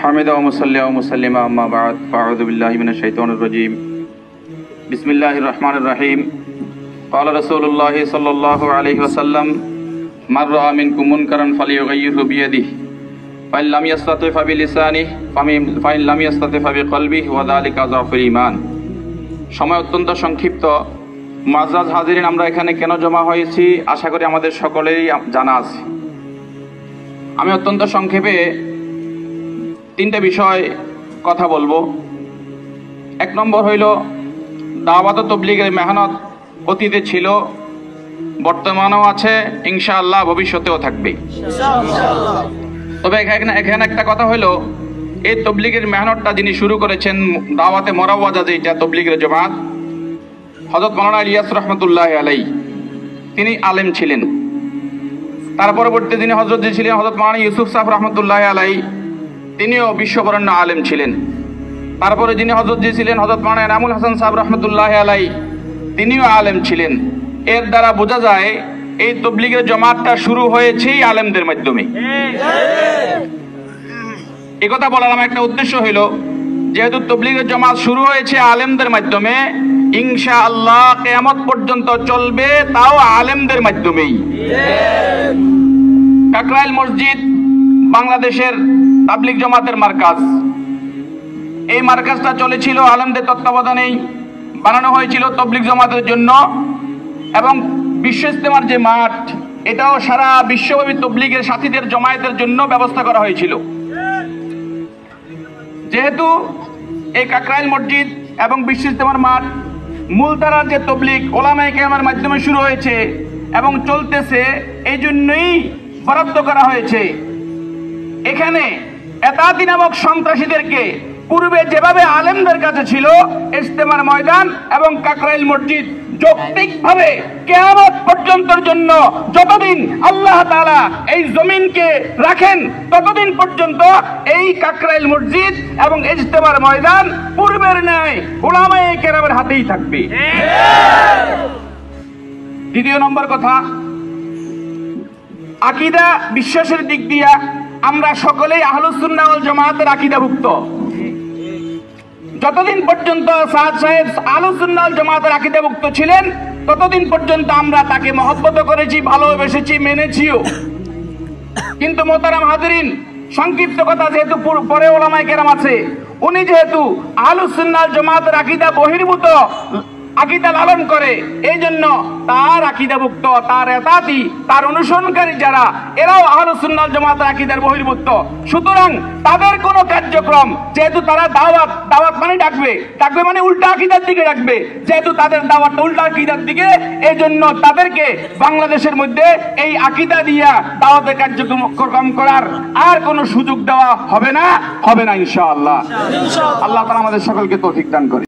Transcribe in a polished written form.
হামিদা ওয়া মুসাল্লিয়া ওয়া মুসাল্লিমা আম্মা বা'দ ফাআউযু বিল্লাহি মিনাশ শাইতানির রাজীম বিসমিল্লাহির রহমানির রহিম ক্বালা রাসূলুল্লাহি সাল্লাল্লাহু আলাইহি ওয়াসাল্লাম মান রাআ মিনকুম মুনকারান ফালিয়ুগাইয়িরহু বিয়াদিহি ফাইন লাম ইয়াসতাতি ফাবিলিসানিহি ফাইন লাম ইয়াসতাতি ফাবিকলবিহি ওয়া যালিকা যাফুল ঈমান। সময় অত্যন্ত সংক্ষিপ্ত। মুআজ্জাজ হাজিরিন, আমরা এখানে কেন জমা হয়েছি আশা করি আমাদের সকলেরই জানা আছে। আমি অত্যন্ত সংক্ষেপে তিনটা বিষয় কথা বলবো। এক নম্বর হইল দাওয়াত ও তাবলীগের মেহনত অতীতে ছিল, বর্তমানেও আছে, ইনশাআল্লাহ ভবিষ্যতেও থাকবে। তবে এখানে একটা কথা হইল, এই তাবলীগের মেহনতটা যিনি শুরু করেছেন, দাওয়াতে মুরাওয়াজা যেটা তাবলীগের জামাত, হযরত মাওলানা ইলিয়াস রহমাতুল্লাহি আলাইহি, তিনি আলেম ছিলেন। তার পরবর্তীতে যিনি হযরত ছিলেন হযরত মাওলানা ইউসুফ সাহেব রহমাতুল্লাহি আলাইহি, তিনিও বিশ্ববরেণ্য আলেম ছিলেন। তারপরে যিনি হযরত ছিলেন হযরত মাওলানা এনামুল হাসান সাহেব রহমাতুল্লাহি আলাইহি, তিনিও আলেম ছিলেন। এর দ্বারা বোঝা যায় এই তাবলীগের জামাতটা শুরু হয়েছেই আলেমদের মাধ্যমে। এই কথা বলার আমার একটা উদ্দেশ্য হইল, যেহেতু তাবলীগের জামাত শুরু হয়েছে আলেমদের মাধ্যমে, ইনশাআল্লাহ কিয়ামত পর্যন্ত চলবে তাও আলেমদের মাধ্যমেই। কাকরাইল মসজিদ বাংলাদেশের তাবলীগ জামাতের মার্কাজ। এই মার্কাজটা চলেছিল আলেমদের তত্ত্বাবধানেই, বানানো হয়েছিল তাবলীগ জামাতের জন্য। এবং বিশ্ব ইজতেমার যে মাঠ, এটাও সারা বিশ্বব্যাপী তাবলীগের সাথীদের জমায়েতের জন্য ব্যবস্থা করা হয়েছিল। যেহেতু এই কাকরাইল মসজিদ এবং বিশ্ব ইজতেমার মাঠ মূলধারার যে তাবলীগ উলামায়ে কেরামের মাধ্যমে শুরু হয়েছে এবং চলতেছে, এই জন্যই বরাদ্দ করা হয়েছে। এখানে এতাতি নামক সন্ত্রাসীদেরকে পূর্বে যেভাবে আলেমদের কাছে ছিল, ইজতেমার ময়দান এবং কাকরাইল মসজিদ যৌক্তিকভাবে কিয়ামত পর্যন্তের জন্য যতদিন আল্লাহ তাআলা এই জমিনকে রাখেন ততদিন পর্যন্ত এই কাকরাইল মসজিদ এবং ইজতেমার ময়দান পূর্বের ন্যায় উলামায়ে কেরামের হাতেই থাকবে। দ্বিতীয় নম্বর কথা, আকীদা বিশ্বাসের দিক দিয়া আমরা সকলেই আহলুস সুন্নাহ ওয়াল জামাতের আকীদাভুক্ত। যতদিন পর্যন্ত সাদ সাহেব আহলুস সুন্নাহ ওয়াল জামাতের আকীদাভুক্ত ছিলেন, ততদিন পর্যন্ত আমরা তাকে মহব্বত করেছি, ভালোবেসেছি, মেনেছিও। কিন্তু মোহতারাম হাজিরিন, সংক্ষিপ্ত কথা, যেহেতু পরে উলামায়ে কেরাম আছে, উনি যেহেতু আহলুস সুন্নাহ ওয়াল জামাতের আকীদা বহির্ভূত আকীদা লালন করে, এই জন্য তার আকীদাভুক্ত, তার এতাতি, তার অনুসরণকারী যারা, এরাও আহলুস সুন্নাহ ওয়াল জামাতের আকীদার বহির্ভূত। সুতরাং তাদের কোনো কার্যক্রম, যেহেতু তারা দাওয়াত মানে ডাকবে মানে উল্টা আকীদার দিকে ডাকবে, যেহেতু তাদের দাওয়াতটা উল্টা আকীদার দিকে, এই জন্য তাদেরকে বাংলাদেশের মধ্যে এই আকীদা দিয়া দাওয়াতের কার্যক্রম করার আর কোনো সুযোগ দেওয়া হবে না ইনশাআল্লাহ। আল্লাহ তাআলা আমাদের সকলকে তৌফিক দান করে।